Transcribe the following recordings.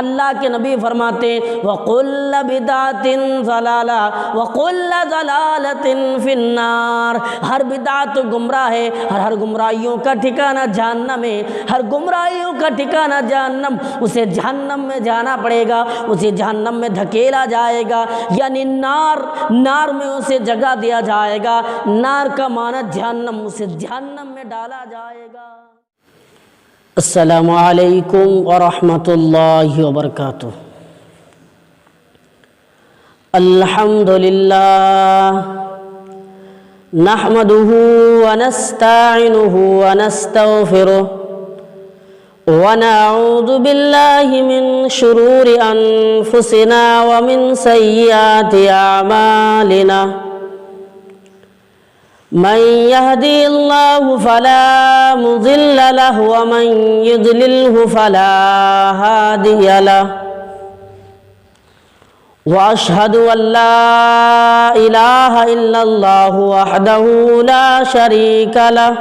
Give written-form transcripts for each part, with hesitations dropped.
اللہ کے نبی فرماتے ہیں وَكُلَّ بِدْعَةٍ ضَلَالَةٍ وَكُلَّ ضَلَالَةٍ فِي النَّارِ، ہر بدعت گمراہ ہے، ہر گمراہیوں کا ٹھکانہ جہنم ہے، ہر گمراہیوں کا ٹھکانہ جہنم، اسے جہنم میں جانا پڑے گا، اسے جہنم میں دھکیلا جائے گا، یعنی نار میں اسے جگہ دیا جائے گا، نار کا معنی جہنم، اسے جہنم میں ڈالا جائے گا۔ السلام علیکم ورحمۃ اللہ وبرکاتہ۔ الحمدللہ نحمده ونستعینه ونستغفره ونعوذ باللہ من شرور انفسنا ومن سیئات اعمالنا، من يهدي الله فلا مضل له ومن يضلله فلا هادي له، وأشهد أن لا إله إلا الله وحده لا شريك له،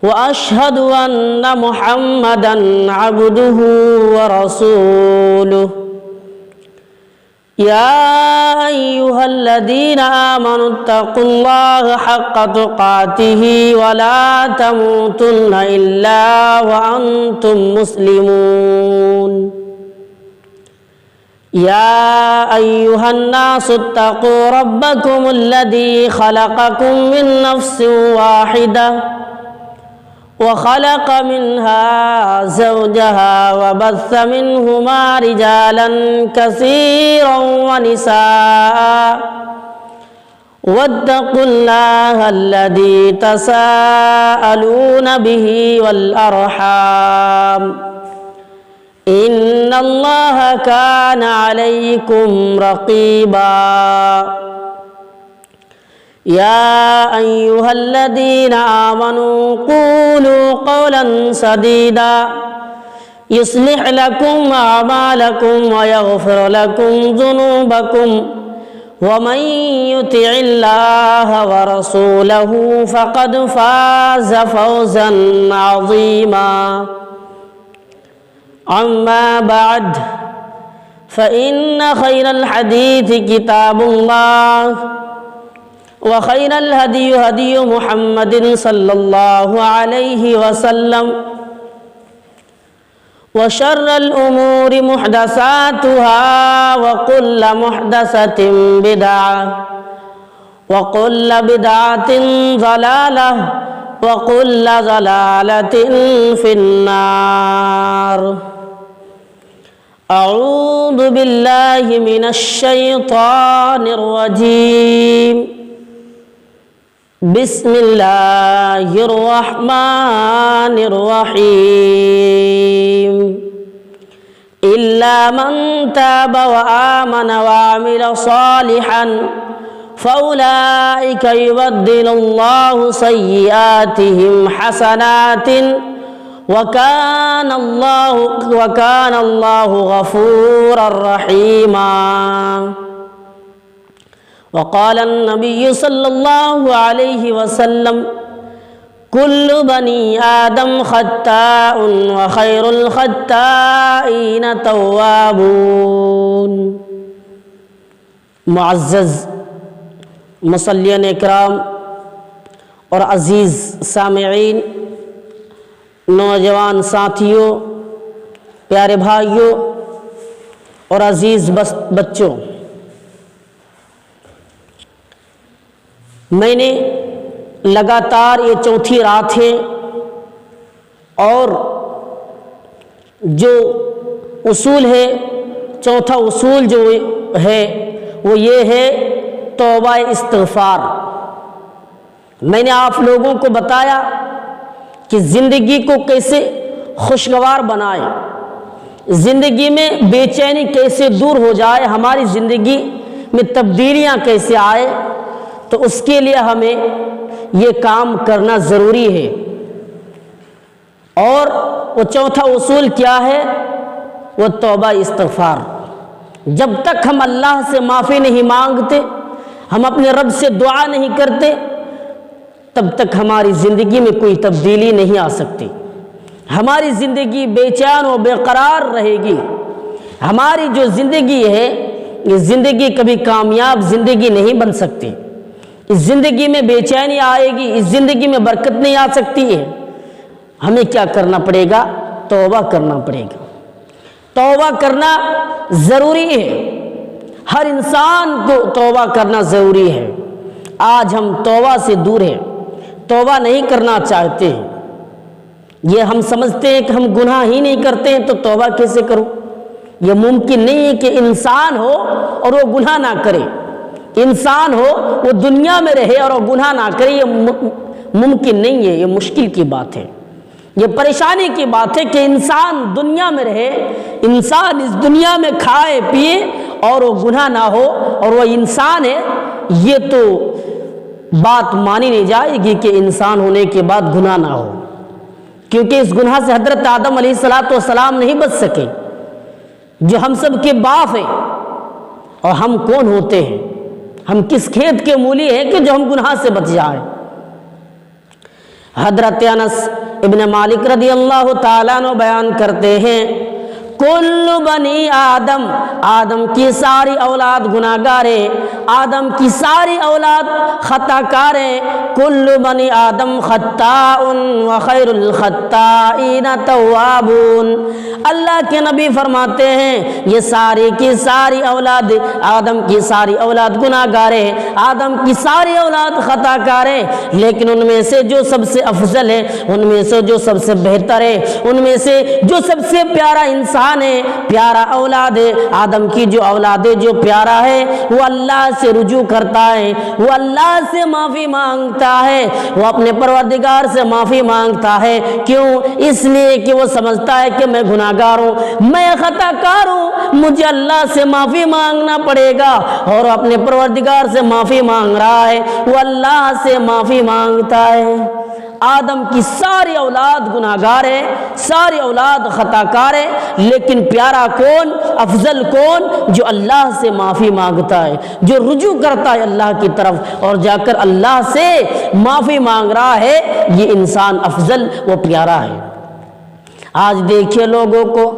وأشهد أن محمدا عبده ورسوله، يا أيها الذين آمنوا اتقوا الله حق تقاته ولا تموتن إلا وأنتم مسلمون، يا أيها الناس اتقوا ربكم الذي خلقكم من نفس واحدة وخلق منها زوجها وبث منهما رجالا كثيرا ونساء، واتقوا الله الذي تساءلون به والأرحام، إن الله كان عليكم رقيبا، يا أيها الذين آمنوا قولوا قولا سديدا يصلح لكم أعمالكم ويغفر لكم ذنوبكم، ومن يطع الله ورسوله فقد فاز فوزا عظيما، أما بعد فإن خير الحديث كتاب الله، وخير الهدي هدي محمد صلى الله عليه وسلم، وشر الأمور محدثاتها وكل محدثة بدعة وكل بدعة ضلالة وكل ضلالة في النار۔ أعوذ بالله من الشيطان الرجيم، بسم اللہ الرحمن الرحیم، إلا من تاب وآمن وعمل صالحا فأولئك يبدل الله سيئاتهم حسنات وكان الله غفورا رحيما۔ وقال النبي صلى الله عليه وسلم كل بني آدم خطاء وخير الخطائين توابون۔ معزز مصلیین اکرام اور عزیز سامعین، نوجوان ساتھیوں، پیارے بھائیوں اور عزیز بچوں، میں نے لگاتار یہ چوتھی رات ہے اور جو اصول ہے، چوتھا اصول جو ہے وہ یہ ہے توبہ استغفار۔ میں نے آپ لوگوں کو بتایا کہ زندگی کو کیسے خوشگوار بنائیں، زندگی میں بے چینی کیسے دور ہو جائے، ہماری زندگی میں تبدیلیاں کیسے آئے، تو اس کے لیے ہمیں یہ کام کرنا ضروری ہے۔ اور وہ چوتھا اصول کیا ہے؟ وہ توبہ استغفار۔ جب تک ہم اللہ سے معافی نہیں مانگتے، ہم اپنے رب سے دعا نہیں کرتے، تب تک ہماری زندگی میں کوئی تبدیلی نہیں آ سکتی۔ ہماری زندگی بے چین و بے قرار رہے گی۔ ہماری جو زندگی ہے یہ زندگی کبھی کامیاب زندگی نہیں بن سکتی۔ اس زندگی میں بے چینی آئے گی، اس زندگی میں برکت نہیں آ سکتی ہے۔ ہمیں کیا کرنا پڑے گا؟ توبہ کرنا پڑے گا۔ توبہ کرنا ضروری ہے، ہر انسان کو توبہ کرنا ضروری ہے۔ آج ہم توبہ سے دور ہیں، توبہ نہیں کرنا چاہتے ہیں۔ یہ ہم سمجھتے ہیں کہ ہم گناہ ہی نہیں کرتے ہیں تو توبہ کیسے کروں؟ یہ ممکن نہیں ہے کہ انسان ہو اور وہ گناہ نہ کرے، انسان ہو وہ دنیا میں رہے اور وہ گناہ نہ کرے، یہ ممکن نہیں ہے، یہ مشکل کی بات ہے، یہ پریشانی کی بات ہے کہ انسان دنیا میں رہے، انسان اس دنیا میں کھائے پیے اور وہ گناہ نہ ہو اور وہ انسان ہے۔ یہ تو بات مانی نہیں جائے گی کہ انسان ہونے کے بعد گناہ نہ ہو، کیونکہ اس گناہ سے حضرت آدم علیہ السلام نہیں بچ سکے جو ہم سب کے باپ ہیں۔ اور ہم کون ہوتے ہیں؟ ہم کس کھیت کے مولی ہیں کہ جو ہم گناہ سے بچ جائیں؟ حضرت انس ابن مالک رضی اللہ تعالیٰ عنہ بیان کرتے ہیں، کل بنی آدم، آدم کی ساری اولاد گناہ گار ہے، آدم کی ساری اولاد خطا کار ہے، کل بنی آدم خطاء وخیر الخطائین توابون۔ اللہ کے نبی فرماتے ہیں یہ ساری کی ساری اولاد، آدم کی ساری اولاد گناہ گار ہے، آدم کی ساری اولاد خطا کار ہے، لیکن ان میں سے جو سب سے افضل ہے، ان میں سے جو سب سے بہتر ہے، ان میں سے جو سب سے پیارا انسان ہے، پیارا اولاد ہے، آدم کی جو اولاد ہے، جو پیارا ہے، وہ اللہ سے رجوع کرتا ہے، وہ اللہ سے معافی مانگتا ہے، وہ اپنے پروردگار سے معافی مانگتا ہے۔ کیوں؟ اس لیے کہ وہ سمجھتا ہے کہ میں گناہگار ہوں، میں خطا کار ہوں، مجھے اللہ سے معافی مانگنا پڑے گا، اور اپنے پروردگار سے معافی مانگ رہا ہے، وہ اللہ سے معافی مانگتا ہے۔ آدم کی ساری اولاد گناہ گار ہے، ساری اولاد خطا کار ہے، لیکن پیارا کون، افضل کون؟ جو اللہ سے معافی مانگتا ہے، جو رجوع کرتا ہے اللہ کی طرف اور جا کر اللہ سے معافی مانگ رہا ہے، یہ انسان افضل و پیارا ہے۔ آج دیکھیے لوگوں کو،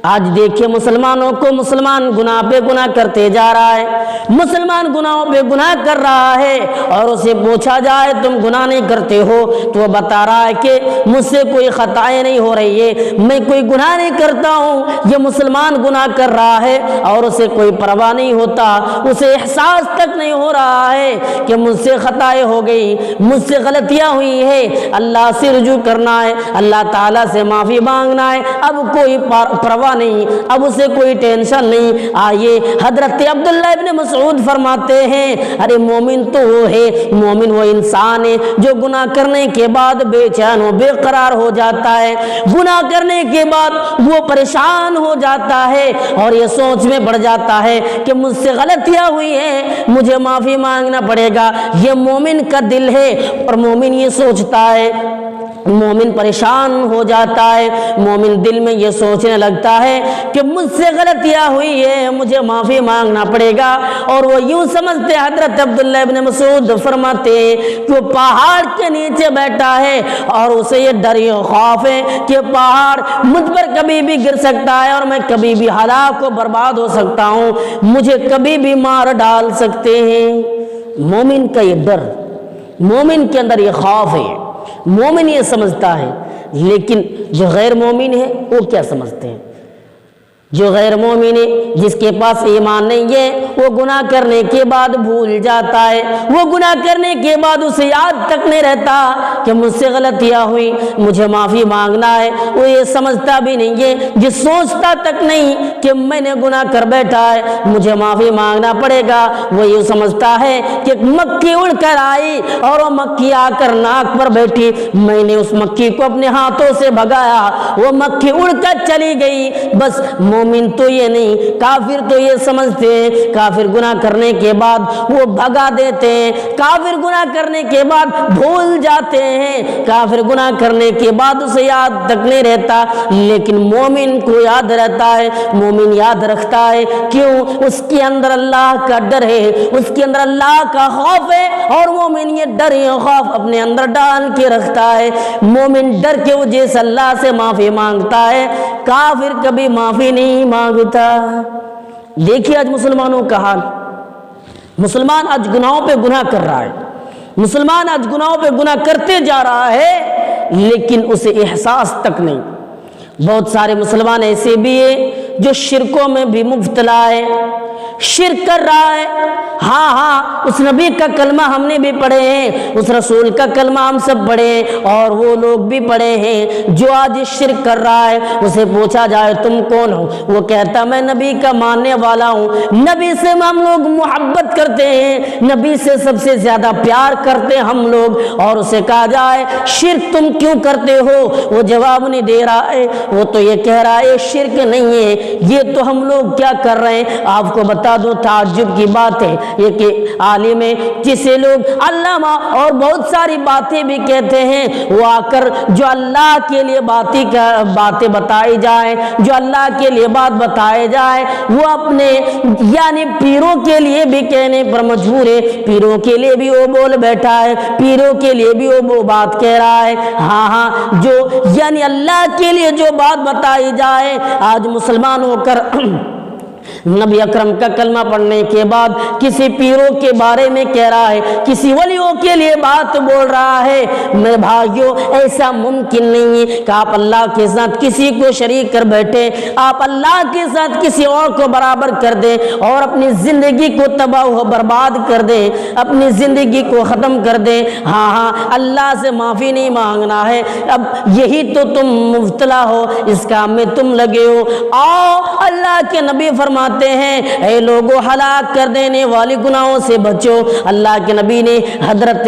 آج دیکھیے مسلمانوں کو، مسلمان گناہ پہ گناہ کرتے جا رہا ہے، مسلمان گناہوں پہ گناہ کر رہا ہے، اور اسے پوچھا جائے تم گناہ نہیں کرتے ہو تو وہ بتا رہا ہے کہ مجھ سے کوئی خطائیں نہیں ہو رہی ہے، میں کوئی گناہ نہیں کرتا ہوں۔ یہ مسلمان گناہ کر رہا ہے اور اسے کوئی پرواہ نہیں ہوتا، اسے احساس تک نہیں ہو رہا ہے کہ مجھ سے خطائیں ہو گئی، مجھ سے غلطیاں ہوئی ہے، اللہ سے رجوع کرنا ہے، اللہ تعالیٰ سے معافی مانگنا ہے، اب کوئی پرواہ نہیں، اب اسے کوئی ٹینشن نہیں۔ آئیے حضرت عبداللہ ابن مسعود فرماتے ہیں، ارے مومن تو وہ ہے، مومن وہ انسان ہے جو گناہ کرنے کے بعد بے چین و بے قرار ہو جاتا ہے، گناہ کرنے کے بعد وہ پریشان ہو جاتا ہے اور یہ سوچ میں پڑ جاتا ہے کہ مجھ سے غلطیاں ہوئی ہیں، مجھے معافی مانگنا پڑے گا۔ یہ مومن کا دل ہے، اور مومن یہ سوچتا ہے، مومن پریشان ہو جاتا ہے، مومن دل میں یہ سوچنے لگتا ہے کہ مجھ سے غلطیاں ہوئی ہے، مجھے معافی مانگنا پڑے گا، اور وہ یوں سمجھتے، حضرت عبداللہ ابن مسعود فرماتے ہیں کہ وہ پہاڑ کے نیچے بیٹھا ہے اور اسے یہ ڈر و خوف ہے کہ پہاڑ مجھ پر کبھی بھی گر سکتا ہے اور میں کبھی بھی ہلاک و برباد ہو سکتا ہوں، مجھے کبھی بھی مار ڈال سکتے ہیں۔ مومن کا یہ ڈر، مومن کے اندر یہ خوف ہے، مومن یہ سمجھتا ہے۔ لیکن جو غیر مومن ہے وہ کیا سمجھتے ہیں؟ جو غیر مومن ہے، جس کے پاس ایمان نہیں ہے، وہ گناہ کرنے کے بعد بھول جاتا ہے، وہ گناہ کرنے کے بعد اسے یاد تک نہیں رہتا کہ مجھ سے غلطیاں ہوئی، مجھے معافی مانگنا ہے، وہ یہ سمجھتا بھی نہیں ہے، جس سوچتا تک نہیں کہ میں نے گناہ کر بیٹھا ہے، مجھے معافی مانگنا پڑے گا، وہ یہ سمجھتا ہے کہ مکھی اڑ کر آئی اور وہ مکھی آ کر ناک پر بیٹھی، میں نے اس مکھی کو اپنے ہاتھوں سے بھگایا، وہ مکھی اڑ کر چلی گئی، بس مومن تو یہ نہیں، کافر تو یہ سمجھتے ہیں کافر گناہ کرنے کے بعد وہ بھگا دیتے ہیں، کافر گناہ کرنے کے بعد بھول جاتے ہیں، کافر گناہ کرنے کے بعد اسے یاد تک نہیں رہتا، لیکن مومن کو یاد رہتا ہے، مومن یاد رکھتا ہے، کیوں؟ اس کے اندر اللہ کا ڈر ہے، اس کے اندر اللہ کا خوف ہے، اور مومن یہ ڈر یا خوف اپنے اندر ڈال کے رکھتا ہے۔ مومن ڈر کے وجہ سے اللہ سے معافی مانگتا ہے، کافر کبھی معافی نہیں مانگتا۔ دیکھیے آج مسلمانوں کا حال، مسلمان آج گناہوں پہ گناہ کر رہا ہے، مسلمان آج گناہوں پہ گناہ کرتے جا رہا ہے، لیکن اسے احساس تک نہیں۔ بہت سارے مسلمان ایسے بھی ہیں جو شرکوں میں بھی مبتلا ہے، شرک کر رہا ہے۔ ہاں اس نبی کا کلمہ ہم نے بھی پڑھے ہیں، اس رسول کا کلمہ ہم سب پڑھے ہیں، اور وہ لوگ بھی پڑھے ہیں جو آج شرک کر رہا ہے۔ اسے پوچھا جائے تم کون ہو، وہ کہتا میں نبی کا ماننے والا ہوں، نبی سے ہم لوگ محبت کرتے ہیں، نبی سے سب سے زیادہ پیار کرتے ہیں ہم لوگ۔ اور اسے کہا جائے شرک تم کیوں کرتے ہو، وہ جواب نہیں دے رہا ہے، وہ تو یہ کہہ رہا ہے شرک نہیں ہے، یہ تو ہم لوگ کیا کر رہے ہیں۔ آپ کو بتا دو تعجب کی بات ہے یہ کہ عالم ہے جسے لوگ علامہ اور بہت ساری باتیں بھی کہتے ہیں، وہ آ کر جو اللہ کے لیے باتیں بتائی جائیں، جو اللہ کے لیے بات بتائے جائے، وہ اپنے یعنی پیروں کے لیے بھی کہنے پر مجبور ہے، پیروں کے لیے بھی وہ بول بیٹھا ہے، پیروں کے لیے بھی وہ بات کہہ رہا ہے۔ ہاں جو یعنی اللہ کے لیے جو بات بتائی جائے، آج مسلمان ہو کر نبی اکرم کا کلمہ پڑھنے کے بعد کسی پیروں کے بارے میں کہہ رہا ہے، کسی ولیوں کے لیے بات بول رہا ہے۔ میرے بھائیوں ایسا ممکن نہیں ہے کہ آپ اللہ کے ساتھ کسی کو شریک کر بیٹھے، آپ اللہ کے ساتھ کسی اور کو برابر کر دیں اور اپنی زندگی کو تباہ و برباد کر دیں، اپنی زندگی کو ختم کر دیں۔ ہاں اللہ سے معافی نہیں مانگنا ہے، اب یہی تو تم مبتلا ہو، اس کام میں تم لگے ہو۔ آؤ اللہ کے نبی فرماتے ہیں اے لوگو ہلاک کر دینے والی گناہوں سے بچو۔ اللہ کے نبی نے حضرت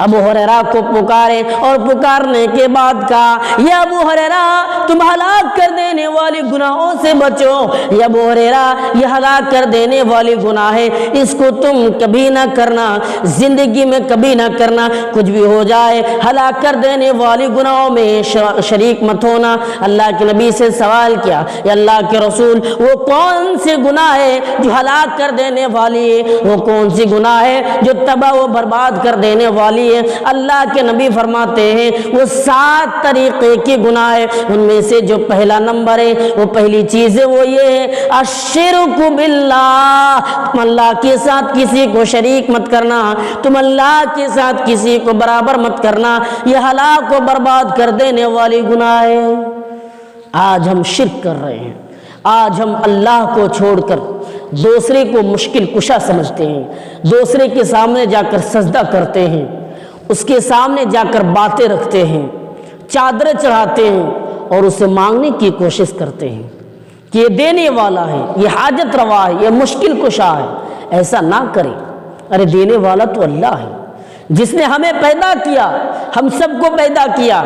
ابو ہریرہ کو پکارے اور پکارنے کے بعد کہا یا ابو ہریرہ تم ہلاک کر دینے والی گناہوں سے بچو، یا ابو ہریرہ یہ ہلاک کر دینے والی گناہ ہے، اس کو تم کبھی نہ کرنا، زندگی میں کبھی نہ کرنا، کچھ بھی ہو جائے ہلاک کر دینے والی گناہوں میں شریک مت ہونا۔ اللہ کے نبی سے سوال کیا یا اللہ کے رسول وہ کون سی گناہ ہے جو ہلاک کر دینے والی ہے، وہ کون سی گناہ ہے جو تباہ و برباد کر دینے والی ہے؟ اللہ کے نبی فرماتے ہیں وہ 7 طریقے کی گناہ ہے، ان میں سے جو پہلا نمبر ہے، وہ پہلی چیز ہے وہ یہ ہے الشرک باللہ، تم اللہ کے ساتھ کسی کو شریک مت کرنا، تم اللہ کے ساتھ کسی کو برابر مت کرنا، یہ ہلاک و برباد کر دینے والی گناہ ہے۔ آج ہم شرک کر رہے ہیں، آج ہم اللہ کو چھوڑ کر دوسرے کو مشکل کشا سمجھتے ہیں، دوسرے کے سامنے جا کر سجدہ کرتے ہیں، اس کے سامنے جا کر باتیں رکھتے ہیں، چادریں چڑھاتے ہیں اور اسے مانگنے کی کوشش کرتے ہیں کہ یہ دینے والا ہے، یہ حاجت روا ہے، یہ مشکل کشا ہے۔ ایسا نہ کریں، ارے دینے والا تو اللہ ہے جس نے ہمیں پیدا کیا، ہم سب کو پیدا کیا،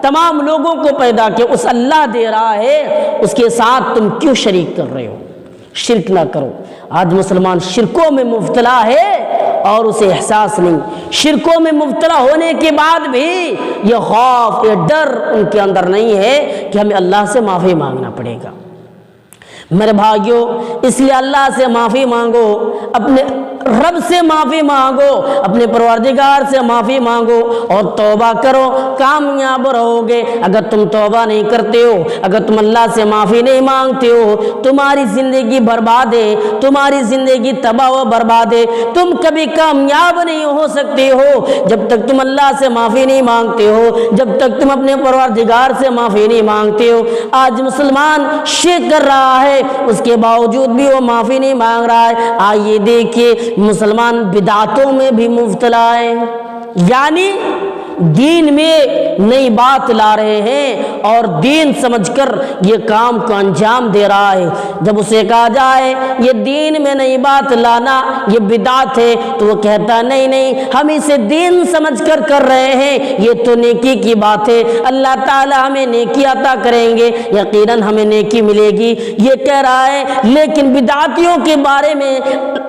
تمام لوگوں کو پیدا کیا، اس اللہ دے رہا ہے، اس کے ساتھ تم کیوں شریک کر رہے ہو؟ شرک نہ کرو۔ آج مسلمان شرکوں میں مبتلا ہے اور اسے احساس نہیں، شرکوں میں مبتلا ہونے کے بعد بھی یہ خوف یہ ڈر ان کے اندر نہیں ہے کہ ہمیں اللہ سے معافی مانگنا پڑے گا۔ میرے بھائیوں اس لیے اللہ سے معافی مانگو، اپنے رب سے معافی مانگو، اپنے پروردگار سے معافی مانگو اور توبہ کرو، کامیاب رہو گے۔ اگر تم توبہ نہیں کرتے ہو، اگر تم اللہ سے معافی نہیں مانگتے ہو، تمہاری زندگی برباد ہے، تمہاری زندگی تباہ و برباد ہے، تم کبھی کامیاب نہیں ہو سکتے ہو جب تک تم اللہ سے معافی نہیں مانگتے ہو، جب تک تم اپنے پروردگار سے معافی نہیں مانگتے ہو۔ آج مسلمان شرک کر رہا ہے، اس کے باوجود بھی وہ معافی نہیں مانگ رہا ہے۔ آئیے دیکھیے مسلمان بدعتوں میں بھی مبتلا ہے، یعنی دین میں نئی بات لا رہے ہیں اور دین سمجھ کر یہ کام کو انجام دے رہا ہے۔ جب اسے کہا جائے یہ دین میں نئی بات لانا یہ بدعت ہے تو وہ کہتا نہیں نہیں، ہم اسے دین سمجھ کر کر رہے ہیں، یہ تو نیکی کی بات ہے، اللہ تعالی ہمیں نیکی عطا کریں گے، یقیناً ہمیں نیکی ملے گی، یہ کہہ رہا ہے۔ لیکن بدعتیوں کے بارے میں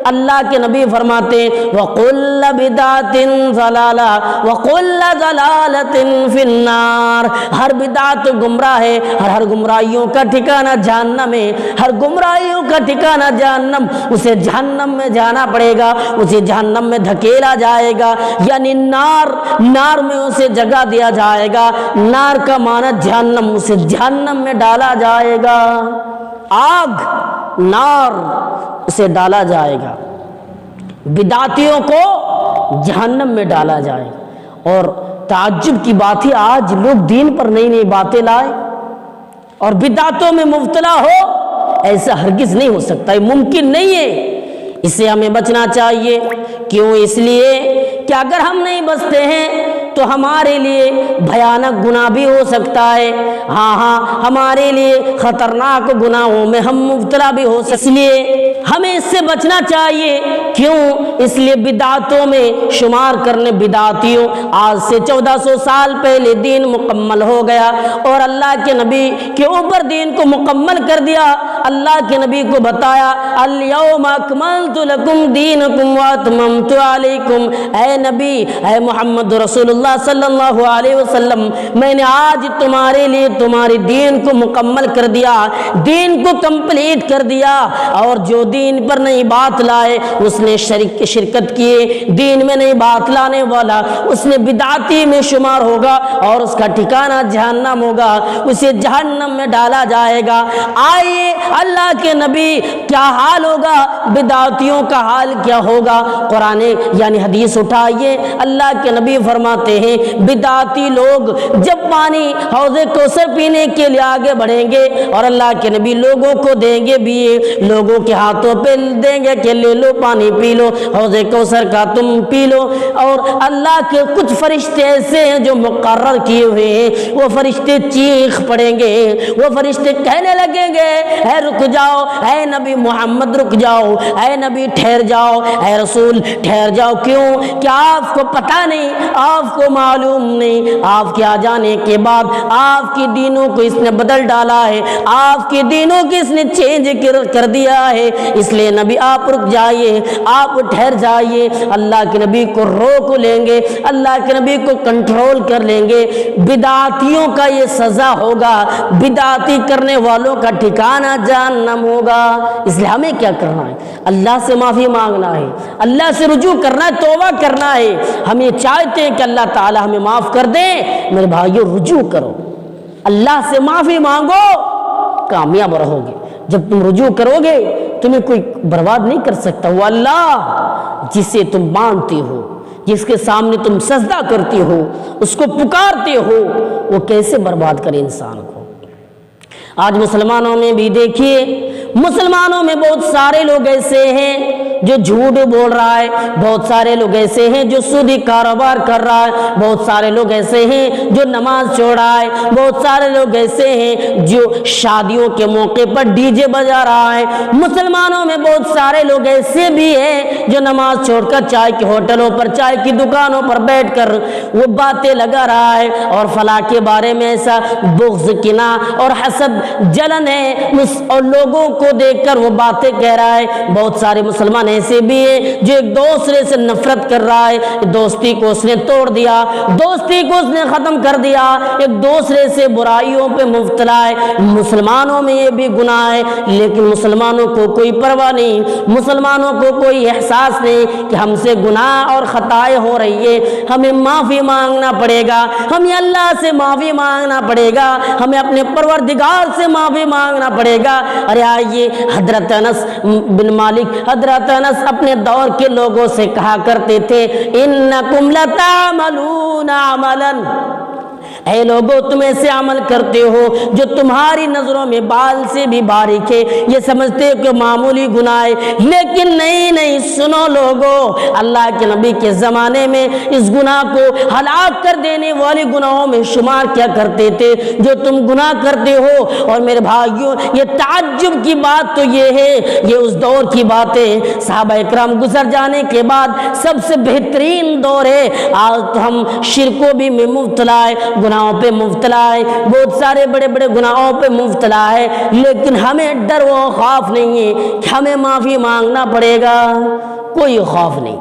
اللہ کے نبی فرماتے ہیں وَقُلَّ بِدْعَةٍ ضَلَالَةٍ وَقُلَّ ضَلَالَةٍ فِي النَّارِ، ہر بدعت گمراہ ہے، ہر گمراہیوں کا ٹھکانہ جہنم ہے، ہر گمراہیوں کا ٹھکانہ جہنم، اسے جہنم میں جانا پڑے گا، اسے جہنم میں دھکیلا جائے گا، یعنی نار میں اسے جگہ دیا جائے گا، نار کا معنی جہنم، اسے جہنم میں ڈالا جائے گا، آگ نار اسے ڈالا جائے گا، بدعتیوں کو جہنم میں ڈالا جائے گا۔ اور تعجب کی بات ہے آج لوگ دین پر نئی نئی باتیں لائے اور بدعتوں میں مبتلا ہو، ایسا ہرگز نہیں ہو سکتا، یہ ممکن نہیں ہے، اس سے ہمیں بچنا چاہیے۔ کیوں؟ اس لیے کہ اگر ہم نہیں بچتے ہیں تو ہمارے لیے بھیانک گناہ بھی ہو سکتا ہے، ہاں ہمارے لیے خطرناک گناہوں میں ہم مبتلا بھی ہو سکتے، اس لیے ہمیں اس سے بچنا چاہیے۔ کیوں؟ اس لیے بدعتوں میں شمار کرنے بدعتیوں، آج سے 1400 سال پہلے دین مکمل ہو گیا اور اللہ کے نبی کے اوپر دین کو مکمل کر دیا۔ اللہ کے نبی کو بتایا الیوم اکملت لکم دینکم واتممت علیکم، اے نبی، اے محمد رسول اللہ صلی اللہ علیہ وسلم، میں نے آج تمہارے لیے تمہارے دین کو مکمل کر دیا، دین کو کمپلیٹ کر دیا۔ اور جو دین پر نئی بات لائے اس نے شرکت کیے، دین میں نئی بات لانے والا اس نے بدعتی میں شمار ہوگا اور اس کا ٹھکانہ جہنم ہوگا، اسے جہنم میں ڈالا جائے گا۔ آئیے اللہ کے نبی کیا حال ہوگا، بدعتیوں کا حال کیا ہوگا، قرآن یعنی حدیث اٹھائیے، اللہ کے نبی فرماتے ہیں بدعتی لوگ جب پانی حوض کوثر پینے کے لیے آگے بڑھیں گے اور اللہ کے نبی لوگوں کو دیں گے بھی، لوگوں کے ہاتھوں پہ دیں گے کہ لے لو پانی پی لو، حوض کوثر کا تم پی لو، اور اللہ کے کچھ فرشتے ایسے ہیں جو مقرر کیے ہوئے ہیں، وہ فرشتے چیخ پڑیں گے، وہ فرشتے کہنے لگیں گے اے رک جاؤ، اے نبی محمد رک جاؤ، اے نبی ٹھہر جاؤ، اے رسول ٹھہر جاؤ۔ کیوں؟ کیا آپ کو پتہ نہیں، آپ کو معلوم نہیں، آپ کے آ جانے کے بعد آپ کی دینوں کو اس نے بدل ڈالا ہے، آپ کی دینوں کو اس نے چینج کر دیا ہے، اس لیے نبی آپ رک جائیے، آپ ٹھہر جائیے۔ اللہ کے نبی کو روک لیں گے، اللہ کے نبی کو کنٹرول کر لیں گے۔ بدعتیوں کا یہ سزا ہوگا، بدعتی کرنے والوں کا ٹھکانہ جہنم ہوگا۔ اس لیے ہمیں کیا کرنا ہے؟ اللہ سے معافی مانگنا ہے، اللہ سے رجوع کرنا ہے، توبہ کرنا ہے۔ ہم یہ چاہتے ہیں کہ اللہ تعالی ہمیں معاف کر دے، میرے بھائیو رجوع کرو، اللہ سے معافی مانگو، کامیاب رہو گے۔ جب تم رجوع کرو گے تمہیں کوئی برباد نہیں کر سکتا۔ وہ اللہ جسے تم مانتے ہو، جس کے سامنے تم سجدہ کرتے ہو، اس کو پکارتے ہو، وہ کیسے برباد کرے انسان کو۔ آج مسلمانوں میں بھی دیکھیے، مسلمانوں میں بہت سارے لوگ ایسے ہیں جو جھوٹ بول رہا ہے، بہت سارے لوگ ایسے ہیں جو سودی کاروبار کر رہا ہے، بہت سارے لوگ ایسے ہیں جو نماز چھوڑ رہا ہے، بہت سارے لوگ ایسے ہیں جو شادیوں کے موقع پر ڈی جے بجا رہا ہے۔ مسلمانوں میں بہت سارے لوگ ایسے بھی ہیں جو نماز چھوڑ کر چائے کے ہوٹلوں پر، چائے کی دکانوں پر بیٹھ کر وہ باتیں لگا رہا ہے اور فلاں کے بارے میں ایسا بغض، کینہ اور حسد، جلن ہے، اور لوگوں کو دیکھ کر وہ باتیں کہہ رہا ہے۔ بہت سارے مسلمان ایسے بھی ہیں جو ایک دوسرے سے نفرت کر رہا ہے، دوستی کو اس نے توڑ دیا، دوستی کو اس نے ختم کر دیا، ایک دوسرے سے برائیوں پہ مبتلا ہے۔ مسلمانوں میں یہ بھی گناہ ہے، لیکن مسلمانوں کو کوئی پرواہ نہیں، مسلمانوں کو کوئی احساس نہیں کہ ہم سے گناہ اور خطائیں ہو رہی ہے، ہمیں معافی مانگنا پڑے گا، ہمیں اللہ سے معافی مانگنا پڑے گا، ہمیں اپنے پروردگار سے معافی مانگنا پڑے گا۔ ارے آئیے، حضرت انس بن مالک، حضرت انس اپنے دور کے لوگوں سے کہا کرتے تھے انکم لتعملون عملا اے لوگو تم ایسے عمل کرتے ہو جو تمہاری نظروں میں بال سے بھی باریک ہے، یہ سمجھتے ہو کہ معمولی گناہ ہے، لیکن نہیں سنو لوگو، اللہ کے نبی کے زمانے میں اس گناہ کو ہلاک کر دینے والی گناہوں میں شمار کیا کرتے تھے جو تم گناہ کرتے ہو۔ اور میرے بھائیوں، یہ تعجب کی بات تو یہ ہے، یہ اس دور کی بات ہے، صحابہ اکرام گزر جانے کے بعد سب سے بہترین دور ہے۔ آج تو ہم شرکوں بھی میں مبتلا ہے، گناہوں پہ مبتلا ہے، بہت سارے بڑے بڑے گناہوں پہ مبتلا ہے، لیکن ہمیں ڈر و خوف نہیں ہے کہ ہمیں معافی مانگنا پڑے گا۔ کوئی خوف نہیں،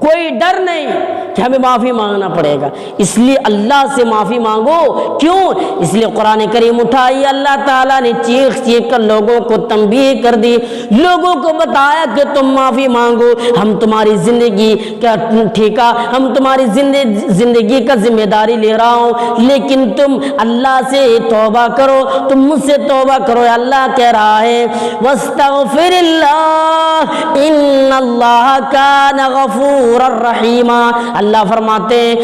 کوئی ڈر نہیں کہ ہمیں معافی مانگنا پڑے گا، اس لیے اللہ سے معافی مانگو۔ کیوں؟ اس لیے قرآن کریم اٹھائی، اللہ تعالیٰ نے چیخ چیخ کر لوگوں کو تنبیہ کر دی، لوگوں کو بتایا کہ تم معافی مانگو، ہم تمہاری زندگی کا ٹھیکہ، ہم تمہاری زندگی کا ذمہ داری لے رہا ہوں، لیکن تم اللہ سے توبہ کرو، تم مجھ سے توبہ کرو۔ اللہ کہہ رہا ہے وَاسْتَغْفِرِ اللَّهَ إِنَّ اللَّهَ كَانَ غَفُورًا رَحِيمًا۔ اللہ فرماتے ہیں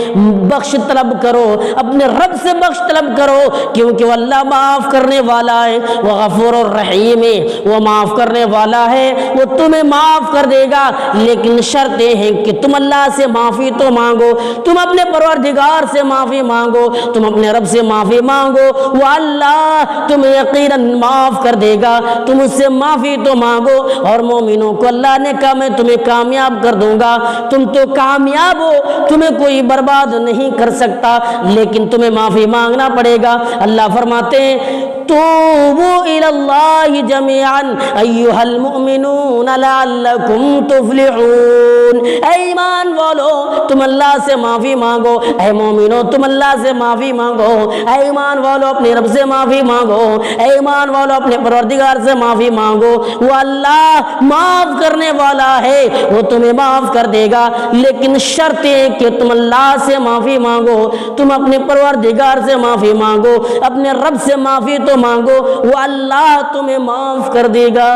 بخش طلب کرو، اپنے رب سے بخش طلب کرو، کیونکہ وہ اللہ معاف کرنے والا ہے، وہ غفور الرحیم ہے، وہ معاف کرنے والا ہے، وہ تمہیں معاف کر دے گا، لیکن شرط یہ ہے کہ تم اللہ سے معافی تو مانگو، تم اپنے پروردگار سے معافی مانگو، تم اپنے رب سے معافی مانگو، وہ اللہ تمہیں یقیناً معاف کر دے گا، تم اس سے معافی تو مانگو۔ اور مومنوں کو اللہ نے کہا میں تمہیں کامیاب کر دوں گا، تم تو کامیاب ہو، تمہیں کوئی برباد نہیں کر سکتا، لیکن تمہیں معافی مانگنا پڑے گا۔ اللہ فرماتے ہیں توبوا الی اللہ جميعا ایھا المؤمنون لعلکم تفلحون۔ اے ایمان والو تم اللہ سے معافی مانگو، اے مومنو تم اللہ سے معافی مانگو، اے ایمان والو اپنے رب سے معافی مانگو، اے ایمان والو اپنے پروردگار سے معافی مانگو، وہ اللہ معاف کرنے والا ہے، وہ تمہیں معاف کر دے گا، لیکن شرط ہے کہ تم اللہ سے معافی مانگو، تم اپنے پروردگار سے معافی مانگو، اپنے رب سے معافی تو مانگو، وہ اللہ تمہیں معاف کر دے گا۔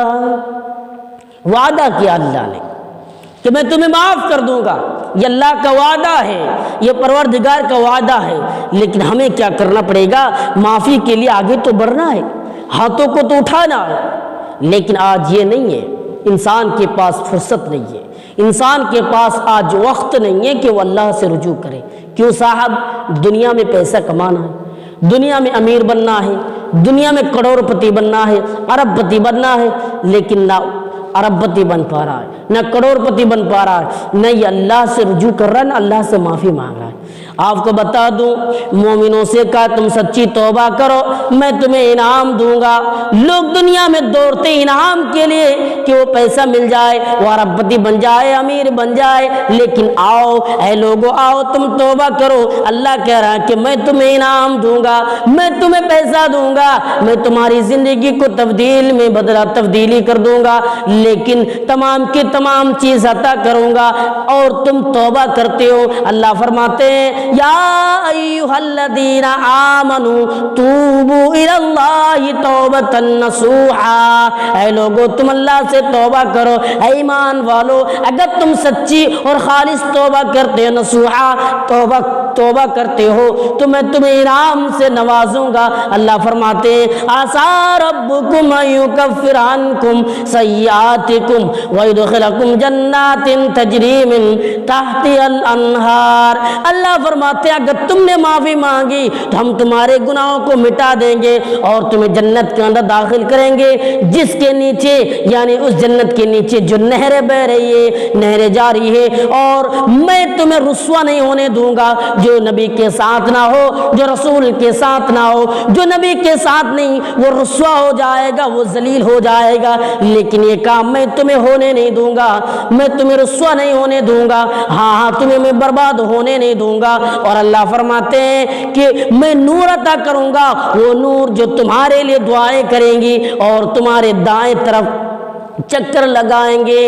وعدہ کیا اللہ نے کہ میں تمہیں معاف کر دوں گا، یہ اللہ کا وعدہ ہے، یہ پروردگار کا وعدہ ہے، لیکن ہمیں کیا کرنا پڑے گا؟ معافی کے لیے آگے تو بڑھنا ہے، ہاتھوں کو تو اٹھانا ہے، لیکن آج یہ نہیں ہے، انسان کے پاس فرصت نہیں ہے، انسان کے پاس آج وقت نہیں ہے کہ وہ اللہ سے رجوع کرے۔ کیوں صاحب؟ دنیا میں پیسہ کمانا ہے، دنیا میں امیر بننا ہے، دنیا میں کروڑ پتی بننا ہے، ارب پتی بننا ہے، لیکن نہ ارب پتی بن پا رہا ہے، نہ کروڑ پتی بن پا رہا ہے، نہ یہ اللہ سے رجوع کر رہا ہے، نہ اللہ سے معافی مانگ رہا ہے۔ آپ کو بتا دوں مومنوں سے کہا تم سچی توبہ کرو میں تمہیں انعام دوں گا۔ لوگ دنیا میں دوڑتے انعام کے لیے کہ وہ پیسہ مل جائے، وہ ارب پتی بن جائے، امیر بن جائے، لیکن آؤ اے لوگو آؤ تم توبہ کرو۔ اللہ کہہ رہا ہے کہ میں تمہیں انعام دوں گا، میں تمہیں پیسہ دوں گا، میں تمہاری زندگی کو تبدیلی کر دوں گا، لیکن تمام کی تمام چیز عطا کروں گا اور تم توبہ کرتے ہو۔ اللہ فرماتے ہیں یا ایھا الذین آمنوا توبوا الی اللہ توبۃ نصوحا، اے لوگو تم اللہ سے توبہ کرو، اے ایمان والو اگر تم سچی اور خالص توبہ کرتے ہو، نصوحا توبہ کرتے ہو تو میں تمہیں انعام سے نوازوں گا۔ اللہ فرماتے ہیں عسیٰ ربکم ان یکفر عنکم سیئاتکم ویدخلکم جنات تجری من تحتها الانہار۔ اللہ فرماتے ہیں اگر تم نے معافی مانگی تو ہم تمہارے گناہوں کو مٹا دیں گے اور تمہیں جنت کے اندر داخل کریں گے، جس کے نیچے یعنی اس جنت کے نیچے جو نہریں بہ رہی ہے، نہریں جاری ہے، اور میں تمہیں رسوا نہیں ہونے دوں گا۔ جو نبی کے ساتھ نہ ہو، جو رسول کے ساتھ نہ ہو، جو نبی کے ساتھ نہیں، وہ رسوا ہو جائے گا، وہ ذلیل ہو جائے گا، لیکن یہ کام میں تمہیں ہونے نہیں دوں گا، میں تمہیں رسوا نہیں ہونے دوں گا، ہاں تمہیں میں برباد ہونے نہیں دوں گا۔ اور اللہ فرماتے ہیں کہ میں نور عطا کروں گا، وہ نور جو تمہارے لیے دعائیں کریں گی اور تمہارے دائیں طرف چکر لگائیں گے۔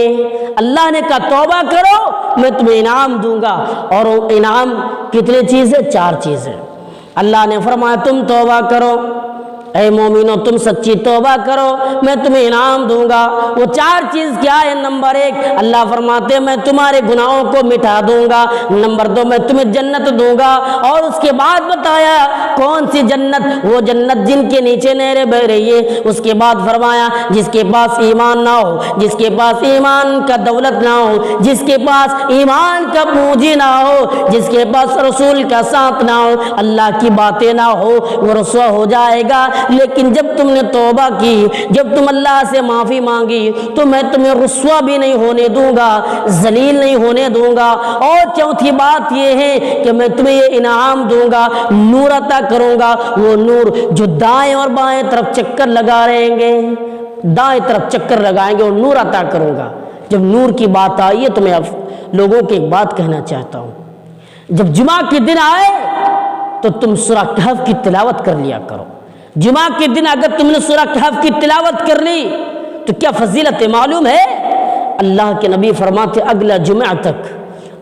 اللہ نے کہا توبہ کرو میں تمہیں انعام دوں گا، اور وہ انعام کتنے چیزیں؟ 4 چیزیں۔ اللہ نے فرمایا تم توبہ کرو، اے مومنو تم سچی توبہ کرو میں تمہیں انعام دوں گا۔ وہ 4 چیز کیا ہے؟ نمبر 1 اللہ فرماتے ہیں میں تمہارے گناہوں کو مٹا دوں گا۔ نمبر 2 میں تمہیں جنت دوں گا، اور اس کے بعد بتایا کون سی جنت؟ وہ جنت جن کے نیچے نہریں بہ رہی ہے۔ اس کے بعد فرمایا جس کے پاس ایمان نہ ہو، جس کے پاس ایمان کا دولت نہ ہو، جس کے پاس ایمان کا پونجی نہ ہو، جس کے پاس رسول کا ساتھ نہ ہو، اللہ کی باتیں نہ ہو، وہ رسوا ہو جائے گا۔ لیکن جب تم نے توبہ کی، جب تم اللہ سے معافی مانگی، تو میں تمہیں رسوا بھی نہیں ہونے دوں گا، ذلیل نہیں ہونے دوں گا۔ اور چوتھی بات یہ ہے کہ میں تمہیں یہ انعام دوں گا، نور عطا کروں گا، وہ نور جو دائیں اور بائیں طرف چکر لگا رہیں گے، دائیں طرف چکر لگائیں گے اور نور عطا کروں گا۔ جب نور کی بات آئی ہے تو میں اب لوگوں کی ایک بات کہنا چاہتا ہوں، جب جمعہ کے دن آئے تو تم سورہ کہف کی تلاوت کر لیا کرو۔ جمعہ کے دن اگر تم نے سورہ کہف کی تلاوت کر لی تو کیا فضیلت معلوم ہے؟ اللہ کے نبی فرماتے اگلا جمعہ تک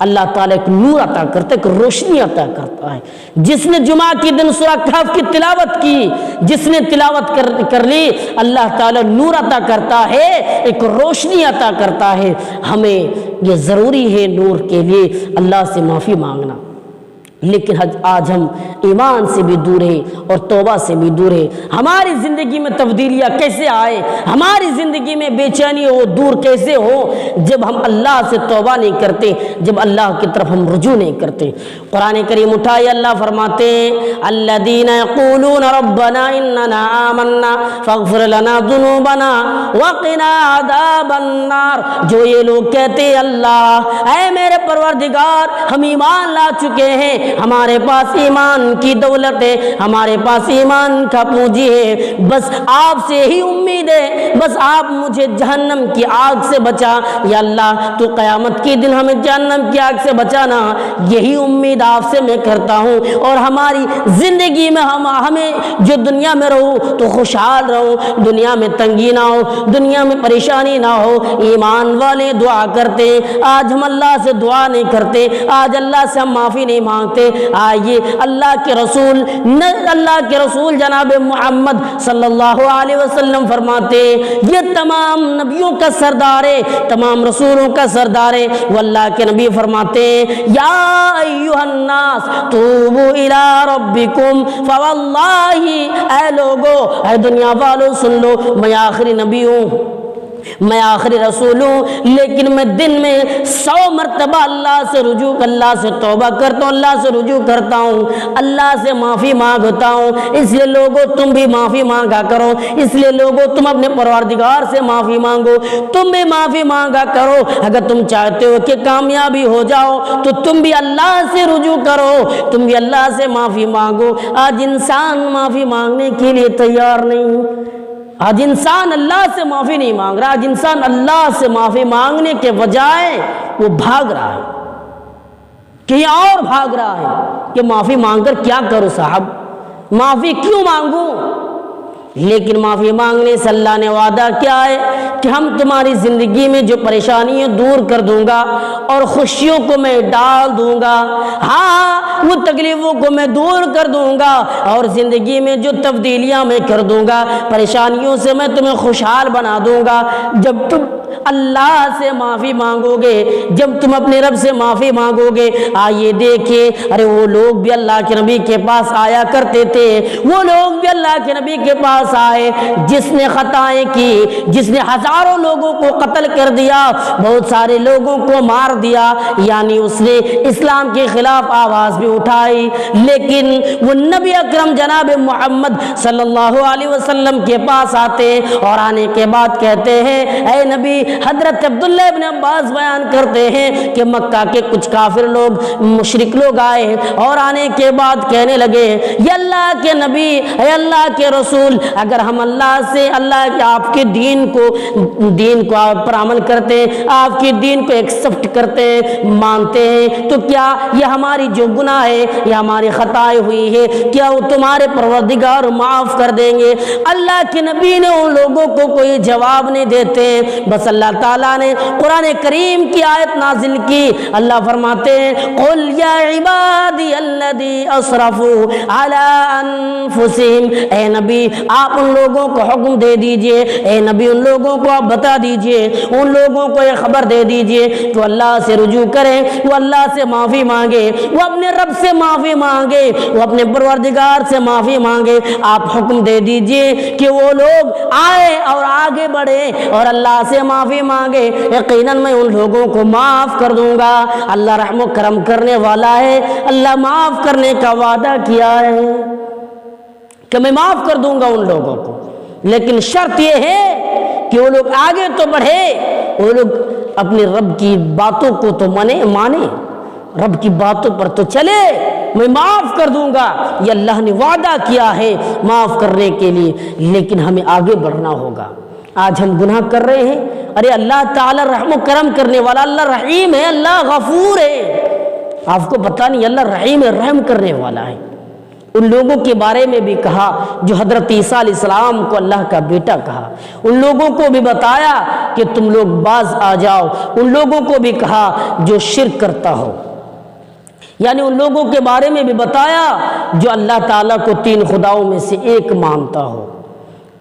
اللہ تعالیٰ ایک نور عطا کرتا ہے، ایک روشنی عطا کرتا ہے۔ جس نے جمعہ کے دن سورہ کہف کی تلاوت کی، جس نے تلاوت کر لی، اللہ تعالیٰ نور عطا کرتا ہے، ایک روشنی عطا کرتا ہے۔ ہمیں یہ ضروری ہے نور کے لیے اللہ سے معافی مانگنا، لیکن آج ہم ایمان سے بھی دور ہیں اور توبہ سے بھی دور ہیں۔ ہماری زندگی میں تبدیلیاں کیسے آئے، ہماری زندگی میں بے چینی ہو، دور کیسے ہو؟ جب ہم اللہ سے توبہ نہیں کرتے، جب اللہ کی طرف ہم رجوع نہیں کرتے۔ قرآن کریم اٹھائے اللہ فرماتے ہیں الذین یقولون ربنا اننا آمنا فاغفر لنا ذنوبنا وقنا عذاب النار، جو یہ لوگ کہتے ہیں اللہ اے میرے پروردگار ہم ایمان لا چکے ہیں، ہمارے پاس ایمان کی دولت ہے، ہمارے پاس ایمان کا پونجی ہے، بس آپ سے ہی امید ہے، بس آپ مجھے جہنم کی آگ سے بچا، یا اللہ تو قیامت کے دن ہمیں جہنم کی آگ سے بچانا، یہی امید آپ سے میں کرتا ہوں۔ اور ہماری زندگی میں ہمیں جو دنیا میں رہو تو خوشحال رہو، دنیا میں تنگی نہ ہو، دنیا میں پریشانی نہ ہو۔ ایمان والے دعا کرتے، آج ہم اللہ سے دعا نہیں کرتے، آج اللہ سے ہم معافی نہیں مانگتے۔ آئیے اللہ کے رسول جناب محمد صلی اللہ علیہ وسلم فرماتے یہ تمام نبیوں کا سردار ہے، تمام رسولوں کا سردار ہے۔ وہ اللہ کے نبی فرماتے یا ایھا الناس توبوا الی ربکم فواللہ، اے لوگو، اے دنیا والو سن لو، میں آخری نبی ہوں، میں آخری رسول ہوں، لیکن میں دن میں 100 مرتبہ اللہ سے رجوع، اللہ سے توبہ کرتا ہوں، اللہ سے رجوع کرتا ہوں، اللہ سے معافی مانگتا ہوں۔ اس لیے لوگوں تم بھی معافی مانگا کرو، اس لیے لوگوں تم اپنے پروردگار سے معافی مانگو، تم بھی معافی مانگا کرو۔ اگر تم چاہتے ہو کہ کامیابی ہو جاؤ تو تم بھی اللہ سے رجوع کرو، تم بھی اللہ سے معافی مانگو۔ آج انسان معافی مانگنے کے لیے تیار نہیں، آج انسان اللہ سے معافی نہیں مانگ رہا، آج انسان اللہ سے معافی مانگنے کے بجائے وہ بھاگ رہا ہے، کہیں اور بھاگ رہا ہے کہ معافی مانگ کر کیا کروں صاحب، معافی کیوں مانگوں؟ لیکن معافی مانگنے سے اللہ نے وعدہ کیا ہے کہ ہم تمہاری زندگی میں جو پریشانی ہے دور کر دوں گا اور خوشیوں کو میں ڈال دوں گا، ہاں وہ تکلیفوں کو میں دور کر دوں گا اور زندگی میں جو تبدیلیاں میں کر دوں گا، پریشانیوں سے میں تمہیں خوشحال بنا دوں گا۔ جب تم اللہ سے معافی مانگو گے، جب تم اپنے رب سے معافی مانگو گے، آئیے دیکھیے ارے وہ لوگ بھی اللہ کے نبی کے پاس آیا کرتے تھے، وہ لوگ بھی اللہ کے نبی کے پاس آئے جس نے خطائیں کی، جس نے ہزاروں لوگوں کو قتل کر دیا، بہت سارے لوگوں کو مار دیا، یعنی اس نے اسلام کے خلاف آواز بھی اٹھائی، لیکن وہ نبی اکرم جناب محمد صلی اللہ علیہ وسلم کے پاس آتے اور آنے کے بعد کہتے ہیں اے نبی، حضرت عبداللہ ابن عباس بیان کرتے ہیں کہ مکہ کے کچھ کافر لوگ، مشرک لوگ آئے اور آنے کے بعد کہنے لگے یا اللہ کے نبی، اے اللہ کے رسول، اگر ہم اللہ سے، اللہ کے آپ کے دین کو آپ پر عمل کرتے ہیں، آپ کے دین کو ایکسپٹ کرتے ہیں، مانتے ہیں، تو کیا یہ ہماری جو گناہ ہے، یہ ہماری خطائیں ہوئی ہے، کیا وہ تمہارے پروردگار معاف کر دیں گے؟ اللہ کے نبی نے ان لوگوں کو کوئی جواب نہیں دیتے، بس اللہ تعالیٰ نے قرآن کریم کی آیت نازل کی. اللہ فرماتے ہیں قل یا عبادی الذی اسرفوا علی انفسہم، اے نبی آپ ان لوگوں کو حکم دے دیجئے، اے نبی ان لوگوں کو آپ بتا دیجئے، ان لوگوں کو یہ خبر دے دیجئے کہ وہ اللہ سے رجوع کریں، وہ اللہ سے معافی مانگے، وہ اپنے رب سے معافی مانگے، وہ اپنے پروردگار سے معافی مانگے. آپ حکم دے دیجئے کہ وہ لوگ آئے اور آگے بڑھے اور اللہ سے معافی مانگے، یقیناً میں ان لوگوں کو معاف کر دوں گا. اللہ رحم و کرم کرنے والا ہے، اللہ معاف کرنے کا وعدہ کیا ہے کہ میں معاف کر دوں گا ان لوگوں کو. لیکن شرط یہ ہے کہ وہ لوگ آگے تو بڑھے، وہ لوگ اپنے رب کی باتوں کو تو مانے، رب کی باتوں پر تو چلے. میں معاف کر دوں گا، یہ اللہ نے وعدہ کیا ہے معاف کرنے کے لیے، لیکن ہمیں آگے بڑھنا ہوگا. آج ہم گناہ کر رہے ہیں، ارے اللہ تعالی رحم و کرم کرنے والا، اللہ رحیم ہے، اللہ غفور ہے. آپ کو پتہ نہیں اللہ رحیم ہے، رحم کرنے والا ہے. ان لوگوں کے بارے میں بھی کہا جو حضرت عیسیٰ علیہ السلام کو اللہ کا بیٹا کہا، ان لوگوں کو بھی بتایا کہ تم لوگ باز آ جاؤ. ان لوگوں کو بھی کہا جو شرک کرتا ہو، یعنی ان لوگوں کے بارے میں بھی بتایا جو اللہ تعالیٰ کو تین خداؤں میں سے ایک مانتا ہو.